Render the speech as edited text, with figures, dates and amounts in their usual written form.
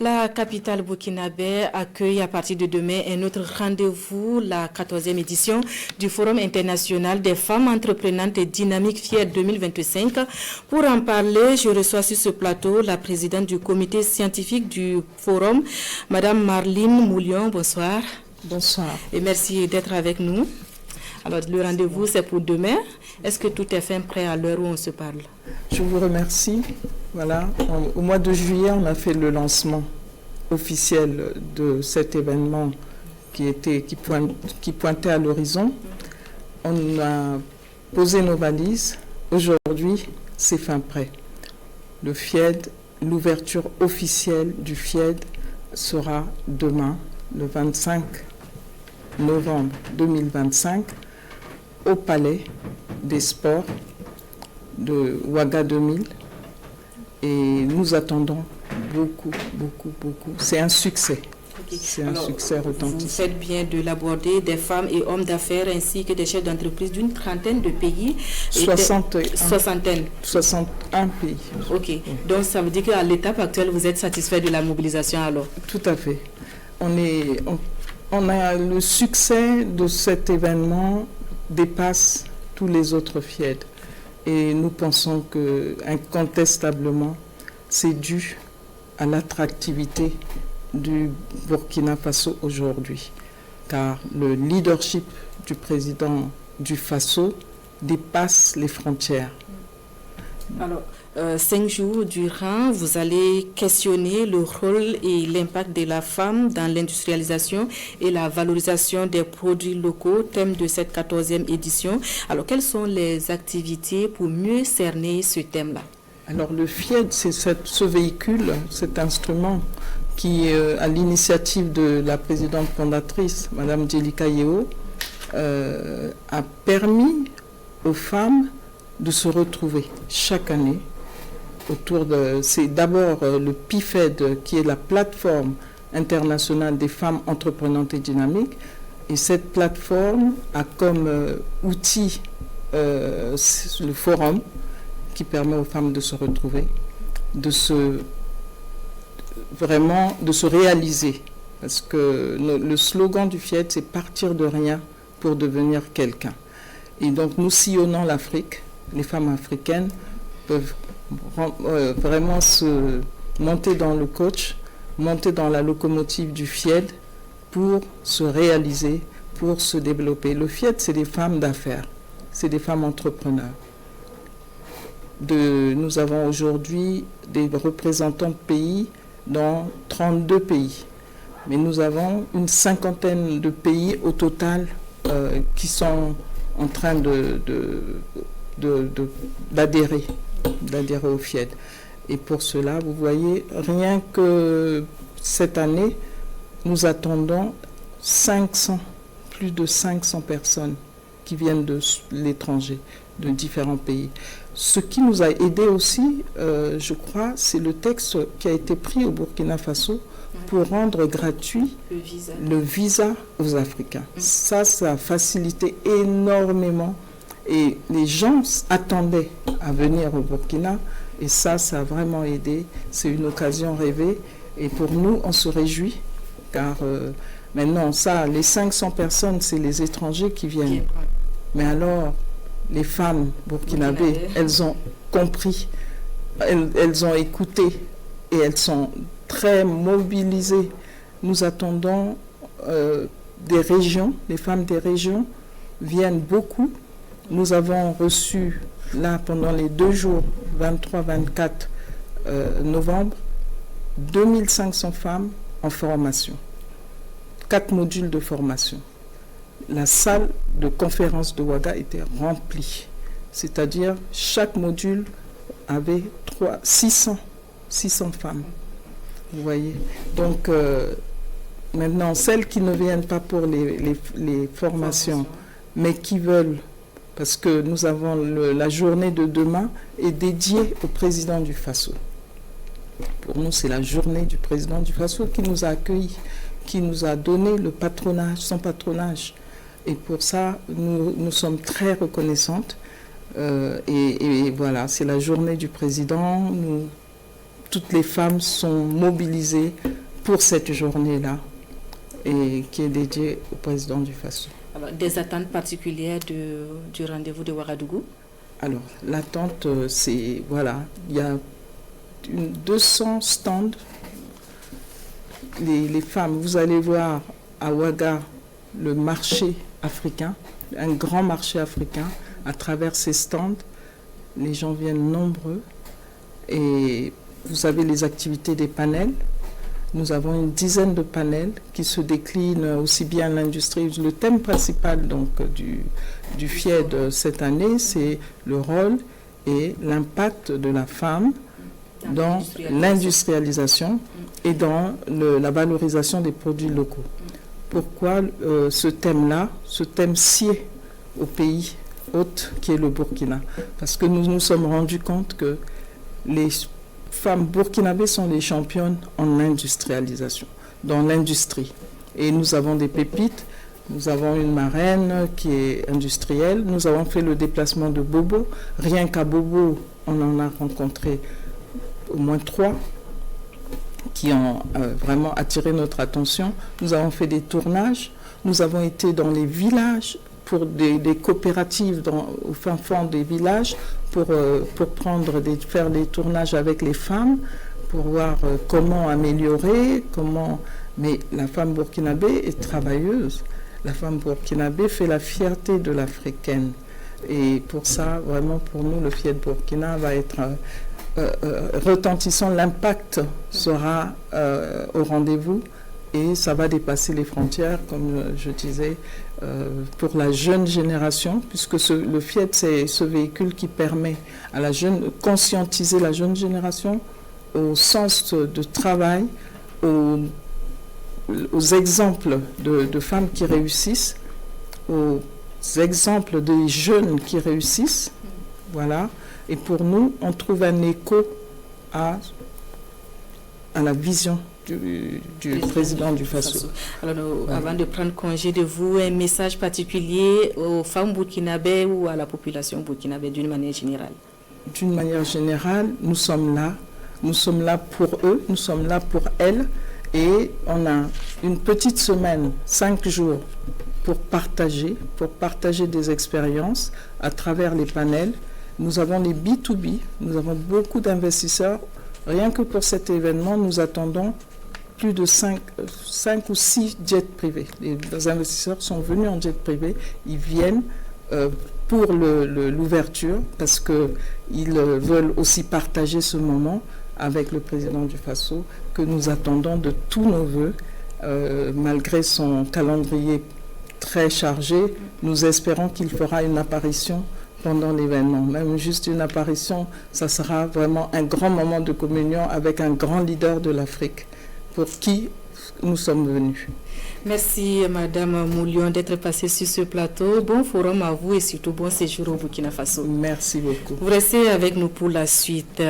La capitale burkinabé accueille à partir de demain un autre rendez-vous, la 14e édition du Forum international des femmes entreprenantes et dynamiques FIED 2025. Pour en parler, je reçois sur ce plateau la présidente du comité scientifique du Forum, Madame Marlene Moulion. Bonsoir. Bonsoir. Et merci d'être avec nous. Alors, le rendez-vous, c'est pour demain. Est-ce que tout est fait prêt à l'heure où on se parle? Je vous remercie. Voilà. Au mois de juillet, on a fait le lancement officiel de cet événement qui pointait à l'horizon. On a posé nos valises. Aujourd'hui, c'est fin prêt. Le FIED, l'ouverture officielle du FIED sera demain, le 25 novembre 2025, au Palais des Sports de Ouaga 2000. Et nous attendons beaucoup. C'est un succès. Okay. C'est un succès retentissant. Vous faites bien de l'aborder, des femmes et hommes d'affaires ainsi que des chefs d'entreprise d'une trentaine de pays. 61 pays. Ok. Oui. Donc ça veut dire qu'à l'étape actuelle, vous êtes satisfait de la mobilisation alors? Tout à fait. On a le succès de cet événement dépasse tous les autres FIED. Et nous pensons que, incontestablement, c'est dû à l'attractivité du Burkina Faso aujourd'hui. Car le leadership du président du Faso dépasse les frontières. Alors, 5 jours durant, vous allez questionner le rôle et l'impact de la femme dans l'industrialisation et la valorisation des produits locaux, thème de cette 14e édition. Alors, quelles sont les activités pour mieux cerner ce thème-là? Alors, le FIED, c'est ce véhicule, cet instrument qui, à l'initiative de la présidente fondatrice, Mme Djelika Yeo, a permis aux femmes de se retrouver chaque année autour de... C'est d'abord le PIFED qui est la plateforme internationale des femmes entreprenantes et dynamiques. Et cette plateforme a comme outil le forum qui permet aux femmes de se retrouver, de se réaliser. Parce que le slogan du FIED, c'est partir de rien pour devenir quelqu'un. Et donc nous sillonnons l'Afrique. Les femmes africaines peuvent vraiment se monter dans le coach, monter dans la locomotive du FIED pour se réaliser, pour se développer. Le FIED, c'est des femmes d'affaires, c'est des femmes entrepreneurs. Nous avons aujourd'hui des représentants de pays dans 32 pays. Mais nous avons une cinquantaine de pays au total qui sont en train d'adhérer au FIED. Et pour cela, vous voyez, rien que cette année, nous attendons plus de 500 personnes qui viennent de l'étranger, de différents pays. Ce qui nous a aidé aussi, je crois, c'est le texte qui a été pris au Burkina Faso pour rendre gratuit le visa aux Africains. Ça a facilité énormément. Et les gens attendaient à venir au Burkina et ça a vraiment aidé. C'est une occasion rêvée et pour nous, on se réjouit car maintenant, les 500 personnes, c'est les étrangers qui viennent. Mais alors, les femmes burkinabées, elles ont compris, elles ont écouté et elles sont très mobilisées. Nous attendons des régions, les femmes des régions viennent beaucoup. Nous avons reçu, là, pendant les 2 jours, 23-24 novembre, 2500 femmes en formation. 4 modules de formation. La salle de conférence de Ouaga était remplie. C'est-à-dire, chaque module avait 600 femmes. Vous voyez. Donc, maintenant, celles qui ne viennent pas pour les formations, mais qui veulent... Parce que nous avons la journée de demain est dédiée au président du Faso. Pour nous, c'est la journée du président du Faso qui nous a accueillis, qui nous a donné le patronage, son patronage. Et pour ça, nous sommes très reconnaissantes. Et voilà, c'est la journée du président. toutes les femmes sont mobilisées pour cette journée-là et qui est dédiée au président du Faso. Alors, des attentes particulières du rendez-vous de Ouagadougou? Alors, l'attente, c'est, voilà, il y a 200 stands. Les femmes, vous allez voir à Ouaga le marché africain, un grand marché africain. À travers ces stands, les gens viennent nombreux et vous avez les activités des panels. Nous avons une dizaine de panels qui se déclinent aussi bien l'industrie. Le thème principal donc, du FIED cette année, c'est le rôle et l'impact de la femme dans l'industrialisation et dans la valorisation des produits locaux. Pourquoi ce thème-là, ce thème sied au pays hôte qui est le Burkina? Parce que nous nous sommes rendus compte que les femmes burkinabées sont les championnes en industrialisation, dans l'industrie. Et nous avons des pépites. Nous avons une marraine qui est industrielle. Nous avons fait le déplacement de Bobo. Rien qu'à Bobo, on en a rencontré au moins 3 qui ont vraiment attiré notre attention. Nous avons fait des tournages. Nous avons été dans les villages pour des coopératives au fin fond des villages pour faire des tournages avec les femmes, pour voir comment améliorer, mais la femme burkinabé est travailleuse. La femme burkinabé fait la fierté de l'Africaine. Et pour ça, vraiment, pour nous, le FIED Burkina va être retentissant. L'impact sera au rendez-vous et ça va dépasser les frontières, comme je disais, pour la jeune génération, puisque le FIED, c'est ce véhicule qui permet à conscientiser la jeune génération au sens de travail, aux exemples de femmes qui réussissent, aux exemples des jeunes qui réussissent. Voilà. Et pour nous, on trouve un écho à la vision du président du Faso. Alors, avant de prendre congé de vous, un message particulier aux femmes burkinabées ou à la population burkinabé d'une manière générale? D'une manière générale, nous sommes là. Nous sommes là pour eux, nous sommes là pour elles. Et on a une petite semaine, 5 jours, pour partager des expériences à travers les panels. Nous avons les B2B, nous avons beaucoup d'investisseurs. Rien que pour cet événement, nous attendons plus de 5 ou 6 jets privés. Les investisseurs sont venus en jet privé, ils viennent pour l'ouverture parce qu'ils veulent aussi partager ce moment avec le président du Faso que nous attendons de tous nos voeux. Malgré son calendrier très chargé, nous espérons qu'il fera une apparition pendant l'événement. Même juste une apparition, ça sera vraiment un grand moment de communion avec un grand leader de l'Afrique pour qui nous sommes venus. Merci Madame Moulion d'être passée sur ce plateau. Bon forum à vous et surtout bon séjour au Burkina Faso. Merci beaucoup. Vous restez avec nous pour la suite.